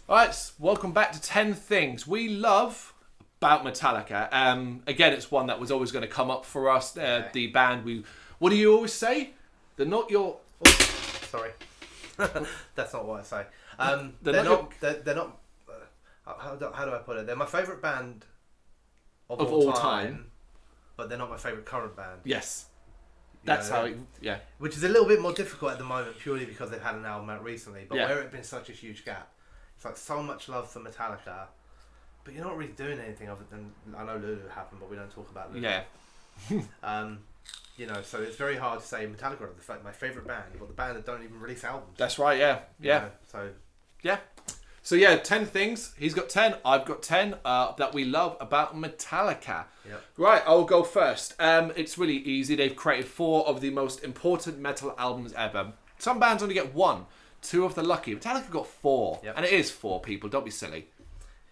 Alright, welcome back to 10 Things We Love About Metallica. Again, it's one that was always going to come up for us. The band What do you always say? They're not your... Oh, sorry. That's not what I say. They're not... How do I put it? They're my favourite band of all time, but they're not my favourite current band. Yes. That's how it... Yeah. Which is a little bit more difficult at the moment, purely because they've had an album out recently. But where it's been such a huge gap, it's like so much love for Metallica, but you're not really doing anything other than... I know Lulu happened, but we don't talk about Lulu. Yeah. So it's very hard to say Metallica are my favourite band, but the band that don't even release albums. That's right, yeah. Yeah. So yeah, 10 things. He's got 10. I've got 10 that we love about Metallica. Yep. Right, I'll go first. It's really easy. They've created 4 of the most important metal albums ever. Some bands only get 1. 2 if they're lucky. Metallica got 4. Yep. And it is 4, people. Don't be silly.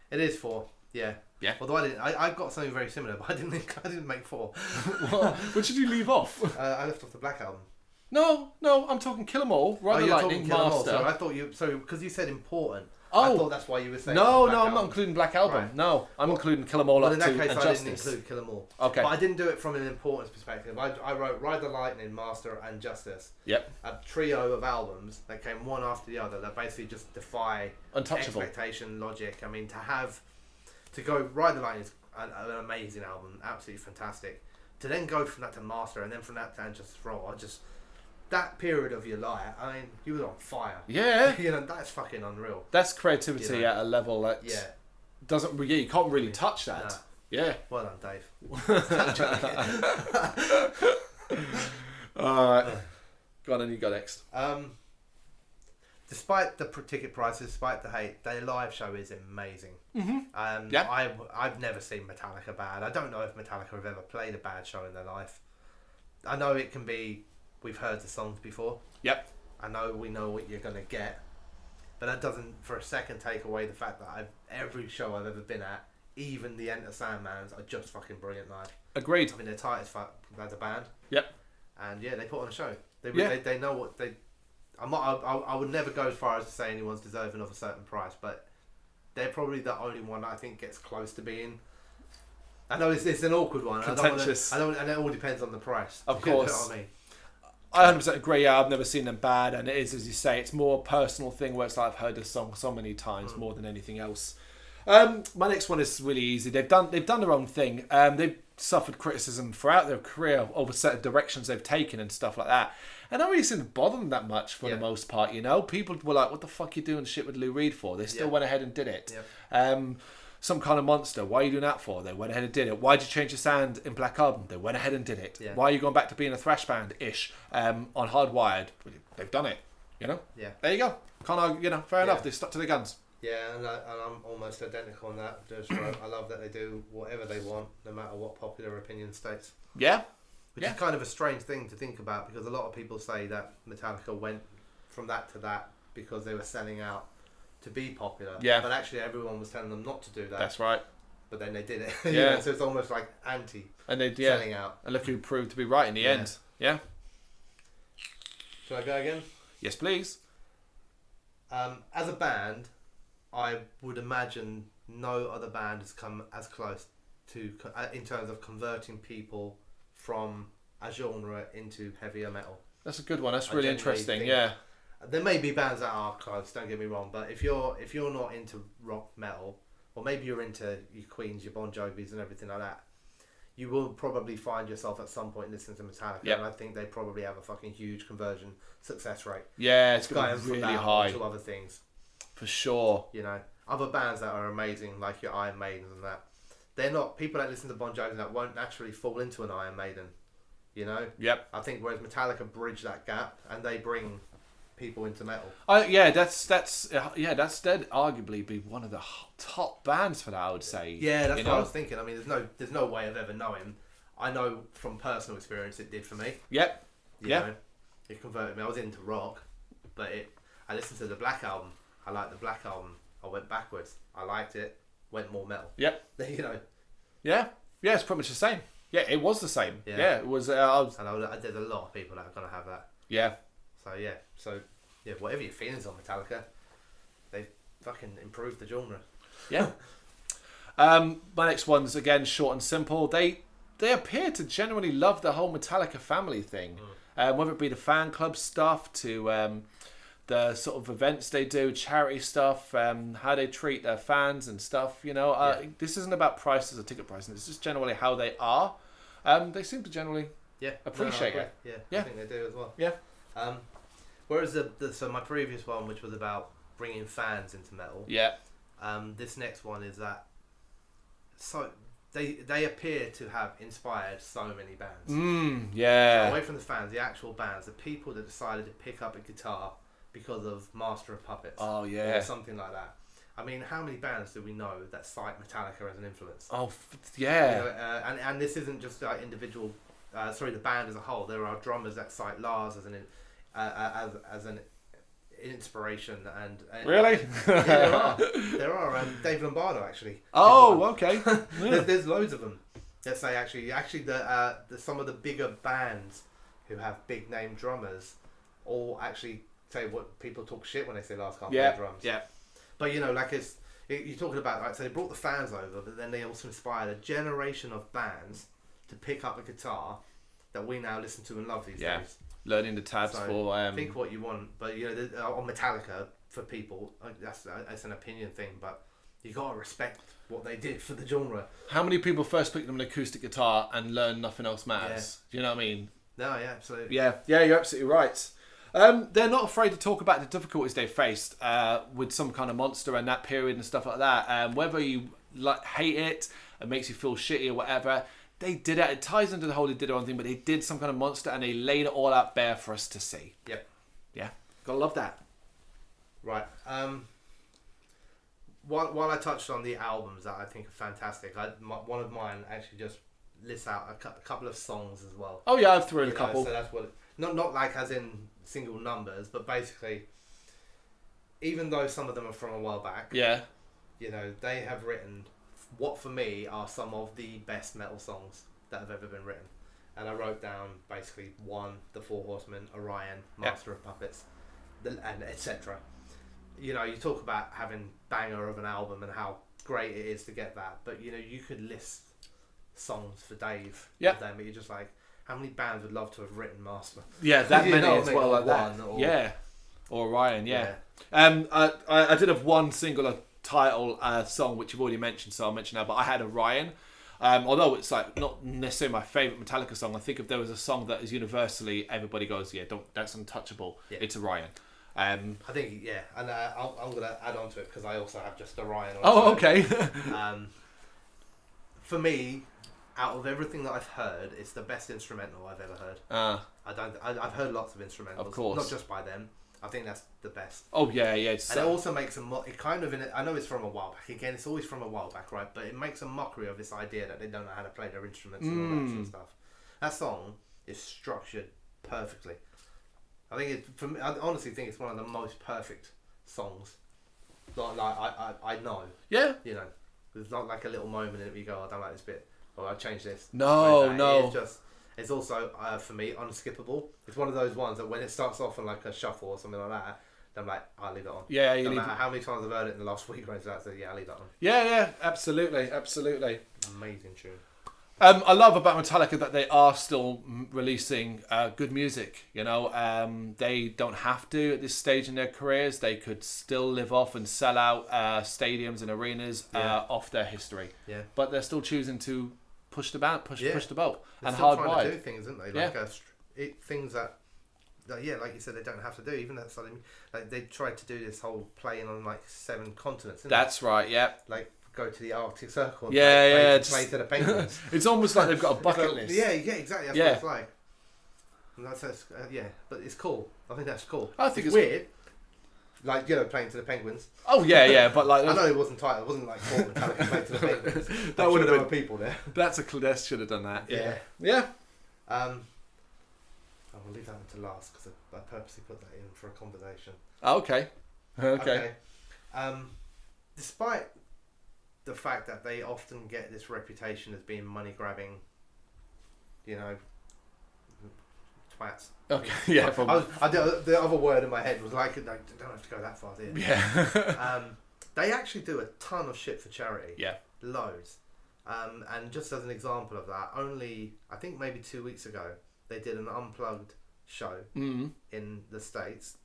It is 4, yeah. Yeah. Although I got something very similar, but I didn't make 4. What did you leave off? I left off the Black Album. No, I'm talking Kill 'Em All, Ride the Lightning, Master. So I thought because you said important. Oh. I thought that's why you were saying. No, I'm not including Black Album. Right. No, I'm including Kill 'Em All Well, up in to that case, and I Justice. didn't include Kill 'Em All. Okay. But I didn't do it from an importance perspective. I wrote Ride the Lightning, Master, and Justice. Yep. A trio of albums that came one after the other that basically just defy Untouchable. expectation, logic. I mean, to go Ride the Lightning is an amazing album, absolutely fantastic. To then go from that to Master and then from that to And Justice for All, that period of your life, I mean, you were on fire. Yeah. That's fucking unreal. That's creativity at a level that doesn't. Yeah, you can't really touch that. Nah. Yeah. Well done, Dave. Alright. Go on, and you go next. Despite the ticket prices, despite the hate, their live show is amazing. Mm-hmm. I've never seen Metallica bad. I don't know if Metallica have ever played a bad show in their life. I know it can be. We've heard the songs before. Yep. I know we know what you're going to get. But that doesn't for a second take away the fact that every show I've ever been at, even the Enter Sandmans, are just fucking brilliant live. Agreed. I mean, they're tight as fuck as a band. Yep. And yeah, they put on a show. They know what they... I would never go as far as to say anyone's deserving of a certain price, but they're probably the only one I think gets close to being... I know it's an awkward one. Contentious. And it all depends on the price. Of course. You know what I mean? I 100% agree. Yeah, I've never seen them bad, and it is, as you say, it's more a personal thing where it's like I've heard this song so many times more than anything else. My next one is really easy. They've done their own thing. They've suffered criticism throughout their career over certain directions they've taken and stuff like that. And I don't really seem to bother them that much for the most part. People were like, "What the fuck are you doing shit with Lou Reed for?" They still went ahead and did it. Some Kind of Monster, why are you doing that for? They went ahead and did it. Why did you change your sound in Black Album? They went ahead and did it. Yeah. Why are you going back to being a thrash band-ish on Hardwired? They've done it, Yeah. There you go. Can't argue, fair enough. They stuck to their guns. Yeah, and I'm almost identical on that. I love that they do whatever they want, no matter what popular opinion states. Yeah. Which is kind of a strange thing to think about, because a lot of people say that Metallica went from that to that because they were selling out to be popular. Yeah. But actually everyone was telling them not to do that. That's right. But then they did it. Yeah. So it's almost like anti and they selling out. And look who proved to be right in the end. Yeah. Should I go again? Yes, please. As a band, I would imagine no other band has come as close to in terms of converting people from a genre into heavier metal. That's a good one. That's really interesting. Yeah. There may be bands that are close, don't get me wrong, but if you're not into rock metal, or maybe you're into your Queens, your Bon Jovis and everything like that, you will probably find yourself at some point listening to Metallica, and I think they probably have a fucking huge conversion success rate. Yeah, it's going to be really high. To other things. For sure. Other bands that are amazing, like your Iron Maidens and that, they're not, people that listen to Bon Jovi that won't naturally fall into an Iron Maiden, Yep. I think whereas Metallica bridge that gap, and they bring people into metal. That's dead arguably be one of the top bands for that, I would say. Yeah, that's what I was thinking. I mean, there's no way of ever knowing. I know from personal experience it did for me. Yep. You know, it converted me. I was into rock, but I listened to the Black Album. I liked the Black Album. I went backwards. I liked it. Went more metal. Yep. Yeah, it's pretty much the same. Yeah, it was the same. Yeah, it was. And I did a lot of people that are going to have that. Yeah. So whatever your feelings on Metallica, fucking improved the genre. Yeah. My next one's again short and simple. They appear to genuinely love the whole Metallica family thing, whether it be the fan club stuff to the sort of events they do, charity stuff, how they treat their fans and stuff. You know, this isn't about prices or ticket pricing. It's just generally how they are. They seem to generally appreciate it. Yeah, I think they do as well. Yeah. Whereas so my previous one, which was about bringing fans into metal. Yeah. This next one is that. So they appear to have inspired so many bands. Yeah. Away from the fans, the actual bands, the people that decided to pick up a guitar because of Master of Puppets. Oh yeah. Or something like that. I mean, how many bands do we know that cite Metallica as an influence? Oh yeah. You know, and this isn't just like individual. The band as a whole. There are drummers that cite Lars as an inspiration and really. Yeah, there are Dave Lombardo actually. Oh, okay. There's loads of them that say actually the some of the bigger bands who have big name drummers all actually say what people talk shit when they say Lars can't play drums. Yeah. But you know, like you're talking about, like, so they brought the fans over, but then they also inspired a generation of bands to pick up a guitar that we now listen to and love these days. Learning the tabs for think what you want, but you know, on Metallica for people, that's an opinion thing, but you gotta respect what they did for the genre. How many people first picked up an acoustic guitar and learn nothing else matters? Do you know what I mean? No, yeah, absolutely. Yeah, you're absolutely right. They're not afraid to talk about the difficulties they faced with some kind of monster in that period and stuff like that. Whether you hate it, it makes you feel shitty or whatever, they did it. It ties into the whole they did their own thing, but they did some kind of monster and they laid it all out bare for us to see. Yep. Yeah, gotta love that. Right. While I touched on the albums that I think are fantastic, one of mine actually just lists out a couple of songs as well. Oh yeah, I've threw in a couple. So that's what. Not like as in single numbers, but basically, even though some of them are from a while back, you know, they have written what for me are some of the best metal songs that have ever been written. And I wrote down basically The Four Horsemen, Orion, Master of Puppets, and etc. You know, you talk about having banger of an album and how great it is to get that, but you know, you could list songs for days of them, but you're just like, how many bands would love to have written Master? Yeah, that many as well, like that. Or Orion, I did have one singular title song which you've already mentioned, so I'll mention that. But I had Orion. Although it's like not necessarily my favourite Metallica song, I think if there was a song that is universally everybody goes, that's untouchable. It's Orion. I think and I'm gonna add on to it because I also have just Orion. Okay. For me, out of everything that I've heard, it's the best instrumental I've ever heard. I've heard lots of instrumentals, of course, not just by them. I think that's the best. Oh yeah. And it also makes it kind of I know it's from a while back. Again, it's always from a while back, right? But it makes a mockery of this idea that they don't know how to play their instruments and all that sort of stuff. That song is structured perfectly. I think I honestly think it's one of the most perfect songs. Like I know. Yeah. You know, there's not like a little moment in it where you go, I don't like this bit. Or I changed this. No. It's also for me unskippable. It's one of those ones that when it starts off on like a shuffle or something like that, I'm like, I'll leave it on. Yeah, no matter how many times I've heard it in the last week, right? So I'll leave that on. Yeah, absolutely. Amazing tune. I love about Metallica that they are still releasing good music. You know, they don't have to at this stage in their careers. They could still live off and sell out stadiums and arenas off their history. Yeah. But they're still choosing to push the boat, push the boat, they're and still hard trying wide. To do things, aren't they? Like things that, like you said, they don't have to do. Even that something like they tried to do this whole playing on like 7 continents. That's right. Yeah. Like go to the Arctic Circle. And play to the Penguins. It's almost like they've got a bucket list. Yeah, exactly. That's what it's like. And that's but it's cool. I think that's cool. I think it's weird. Like, you know, playing to the Penguins. Oh yeah, but like I know it wasn't titled. It wasn't like called Metallica playing to the Penguins. That would have been people there. That's a should have done that. Yeah. I will leave that one to last because I purposely put that in for a conversation. Okay. Despite the fact that they often get this reputation as being money grabbing, you know, twats. Okay. Yeah. The other word in my head was like, don't have to go that far, do you? Yeah. They actually do a ton of shit for charity. Yeah. Loads. And just as an example of that, I think maybe 2 weeks ago, they did an unplugged show in the States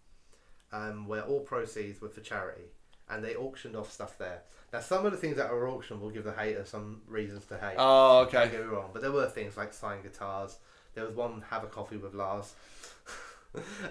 where all proceeds were for charity. And they auctioned off stuff there. Now, some of the things that are auctioned will give the hater some reasons to hate. Oh, okay. Don't get me wrong. But there were things like signed guitars. There was one, have a coffee with Lars.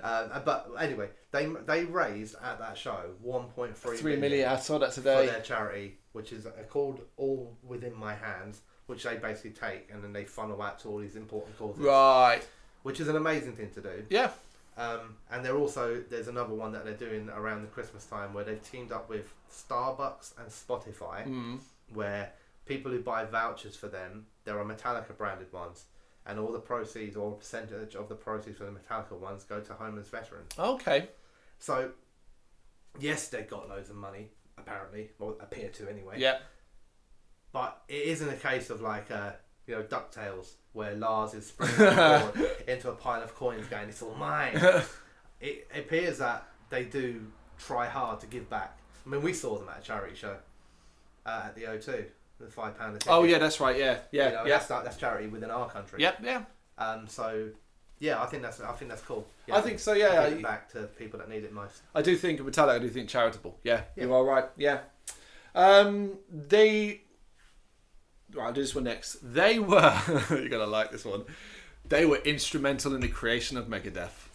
But anyway, they raised at that show 1.3 3 million. I saw that today. For their charity, which is called All Within My Hands, which they basically take and then they funnel out to all these important causes. Right. Which is an amazing thing to do. Yeah. And there's another one that they're doing around the Christmas time where they've teamed up with Starbucks and Spotify, where people who buy vouchers for them, there are Metallica branded ones, and all the proceeds or a percentage of the proceeds for the Metallica ones go to homeless veterans. Okay. So, yes, they've got loads of money, apparently, or appear to anyway. Yeah. But it isn't a case of like, DuckTales, where Lars is springing into a pile of coins going, it's all mine. It appears that they do try hard to give back. I mean, we saw them at a charity show at the O2, the £5 a ticket. Oh, yeah, that's right, yeah. Yeah, yeah. That's charity within our country. Yep, yeah. So, yeah, I think that's cool. Yeah, I think so, yeah. Give it back to people that need it most. I do think of Metallica, I do think charitable. Yeah, Yeah. you are right, yeah. Right, I'll do this one next. They were, you're going to like this one, they were instrumental in the creation of Megadeth.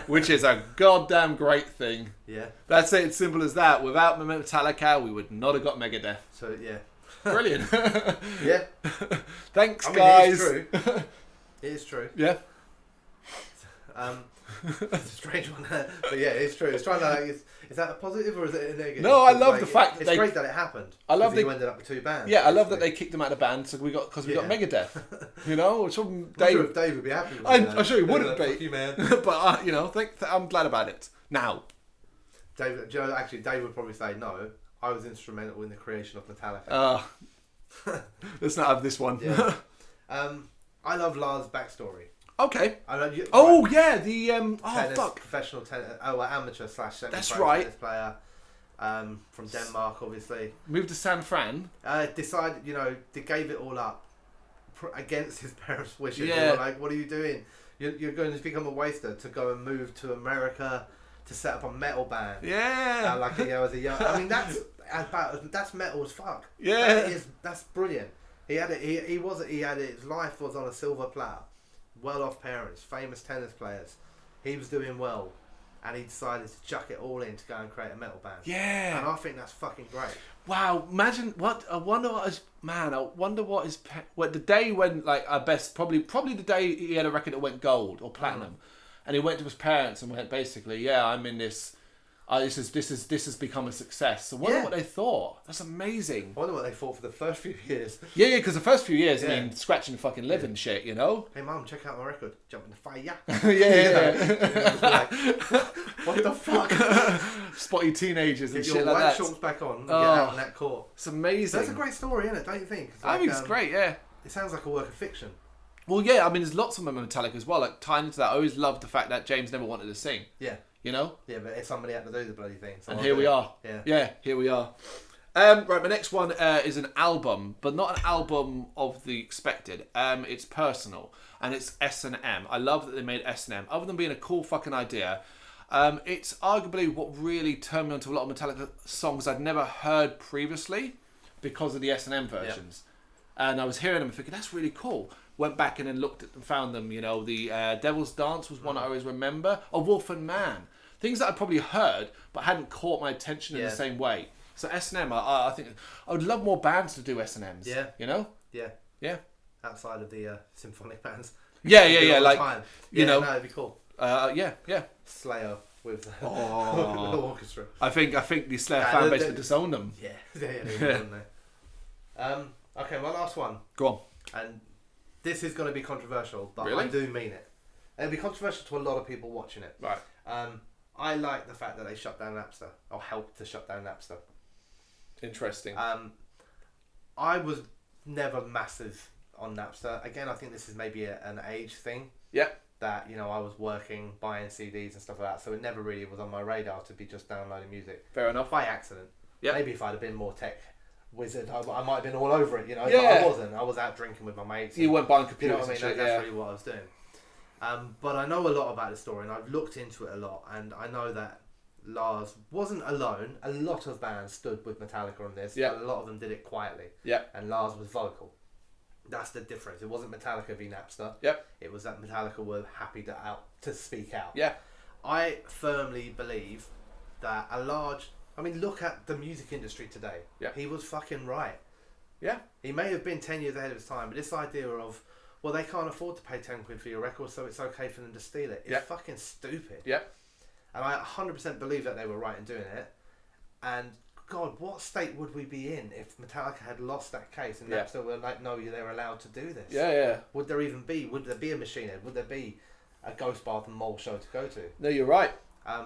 Which is a goddamn great thing. Yeah. That's it, simple as that. Without Metallica, we would not have got Megadeth. So, yeah. Brilliant. Yeah. Thanks, I mean, guys. It is true. It is true. Yeah. It's a strange one, but yeah, it's true. It's trying to is that a positive or is it a negative? No, I love the fact that it's great that it happened. I love that you ended up with two bands. Yeah, I love that they kicked them out of the band because we got Megadeth. You know, which I'm sure if Dave would be happy with that. I'm sure he wouldn't be. Fuck you, man. But I'm glad about it. Now, Dave, actually, Dave would probably say no. I was instrumental in the creation of Metallica. Let's not have this one. Yeah. I love Lars' backstory. Okay. Yeah, the professional tennis, amateur / semi-pro That's right. tennis player from Denmark, obviously. Moved to San Fran. Decided, they gave it all up against his parents' wishes. Yeah. They were like, "What are you doing? You're going to become a waster to go and move to America to set up a metal band." Yeah. As a young, I mean, that's metal as fuck. Yeah. That's brilliant. He had it. His life was on a silver platter. Well-off parents, famous tennis players. He was doing well, and he decided to chuck it all in to go and create a metal band. Yeah. And I think that's fucking great. Wow, imagine what I wonder what his the day when probably the day he had a record that went gold or platinum, and he went to his parents and went basically, I'm in this. This has become a success. So I wonder what they thought. That's amazing. I wonder what they thought for the first few years. Yeah, because the first few years, I mean, scratching the fucking living shit, Hey, Mum, check out my record. Jump in the fire. Yeah. What the fuck? Spotty teenagers and Get shit your like white that. shorts back on and get out on that court. It's amazing. That's a great story, isn't it? Don't you think? I think it's great, yeah. It sounds like a work of fiction. Well, yeah, I mean, there's lots of them in Metallica as well. Like, tying into that, I always loved the fact that James never wanted to sing. Yeah. Yeah, but if somebody had to do the bloody thing. So and here we are. Yeah, here we are. Right, my next one is an album, but not an album of the expected. It's personal, and it's S&M. I love that they made S&M. Other than being a cool fucking idea, it's arguably what really turned me onto a lot of Metallica songs I'd never heard previously because of the S&M versions. Yep. And I was hearing them and thinking, that's really cool. Went back and then looked at and found them. The Devil's Dance was one I always remember. A Wolf and Man. Things that I'd probably heard but hadn't caught my attention in the same way. So S&M, I think I would love more bands to do S&Ms. Yeah. Yeah. Outside of the symphonic bands. Yeah. Like time. No, it'd be cool. Yeah. Slayer with the orchestra. I think the Slayer fan base would disown them. Yeah. Okay, my last one. Go on. And this is going to be controversial, but really? I do mean it. It'll be controversial to a lot of people watching it. Right. I like the fact that they shut down Napster, or helped to shut down Napster. Interesting. I was never massive on Napster. Again, I think this is maybe an age thing. Yeah. That, I was working, buying CDs and stuff like that, so it never really was on my radar to be just downloading music. Fair enough. By accident. Yeah. Maybe if I'd have been more tech wizard, I might have been all over it, you know. Yeah. But I wasn't. I was out drinking with my mates. You weren't buying You know computers what I mean? and shit, That's really what I was doing. But I know a lot about the story, and I've looked into it a lot, and I know that Lars wasn't alone. A lot of bands stood with Metallica on this, Yeah. but a lot of them did it quietly. Yeah. And Lars was vocal. That's the difference. It wasn't Metallica v Napster. Yep. It was that Metallica were happy to speak out. Yeah. I firmly believe that look at the music industry today. Yeah. He was fucking right. Yeah. He may have been 10 years ahead of his time, but this idea of, well, they can't afford to pay 10 quid for your record, so it's okay for them to steal it. It's fucking stupid. Yeah. And I 100% believe that they were right in doing it. And God, what state would we be in if Metallica had lost that case and Napster were like, no, they're allowed to do this? Yeah, yeah. Would there be a Machine Head? Would there be a Ghost Bath and Mole show to go to? No, you're right.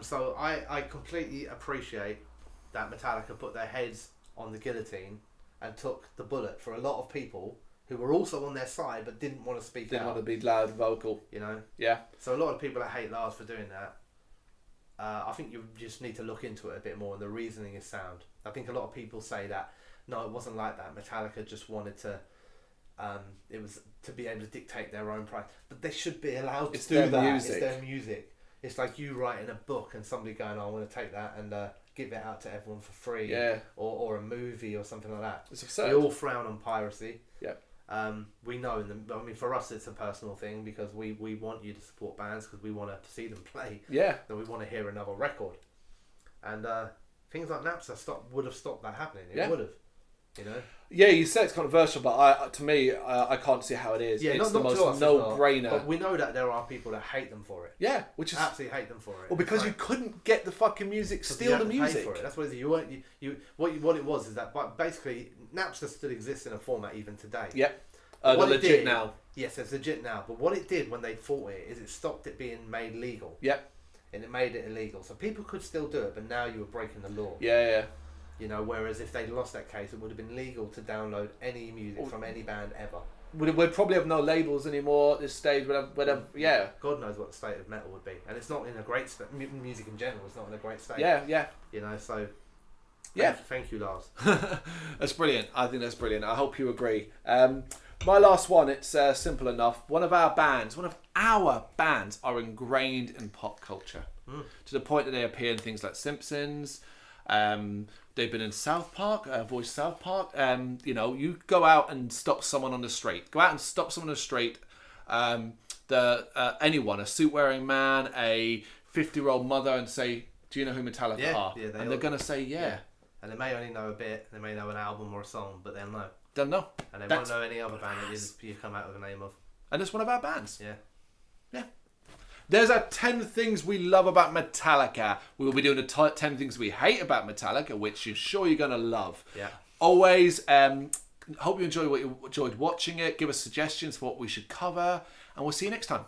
So I completely appreciate that Metallica put their heads on the guillotine and took the bullet for a lot of people who were also on their side but didn't want to speak out. Didn't want to be loud and vocal. You know? Yeah. So a lot of people that hate Lars for doing that, I think you just need to look into it a bit more, and the reasoning is sound. I think a lot of people say that, no, it wasn't like that. Metallica just wanted to, it was to be able to dictate their own price. But they should be allowed to do that. Music. It's their music. It's like you writing a book and somebody going, oh, I want to take that and give it out to everyone for free. Yeah. Or a movie or something like that. It's absurd. We all frown on piracy. Yeah. We know, for us it's a personal thing because we want you to support bands because we want to see them play. Yeah. And we want to hear another record. And things like Napster would have stopped that happening. It would have, you know. Yeah, you said it's controversial, but to me, I can't see how it is. Yeah, it's not the to most us, no-brainer. But we know that there are people that hate them for it. Yeah, which is Absolutely hate them for it. well because you couldn't get the fucking music, steal the music. For it. That's what it is. What it was is that, but basically Napster still exists in a format even today. Yep. What They're it legit did- now. Yes, it's legit now. But what it did when they fought it is it stopped it being made legal. Yep. And it made it illegal. So people could still do it, but now you were breaking the law. Yeah, yeah. You know, whereas if they'd lost that case, it would have been legal to download any music from any band ever. We'd probably have no labels anymore at this stage. Yeah. God knows what the state of metal would be. And it's not in a great state. Music in general is not in a great state. Yeah, yeah. You know, so... Yeah. Thank you, Lars. That's brilliant. I think that's brilliant. I hope you agree. My last one, it's simple enough. One of our bands are ingrained in pop culture to the point that they appear in things like Simpsons. They've been in South Park, voiced South Park. You know, you go out and stop someone on the street. Go out and stop someone on the street. Anyone, a suit-wearing man, a 50-year-old mother, and say, "Do you know who Metallica are?" Yeah, and they're gonna say, "Yeah." And they may only know a bit. They may know an album or a song, but they'll know. Don't know. And they won't know any other band that you come out with a name of. And it's one of our bands. Yeah. Yeah. There's our 10 things we love about Metallica. We will be doing the 10 things we hate about Metallica, which you're sure you're going to love. Yeah. Always, hope you enjoyed watching it. Give us suggestions for what we should cover. And we'll see you next time.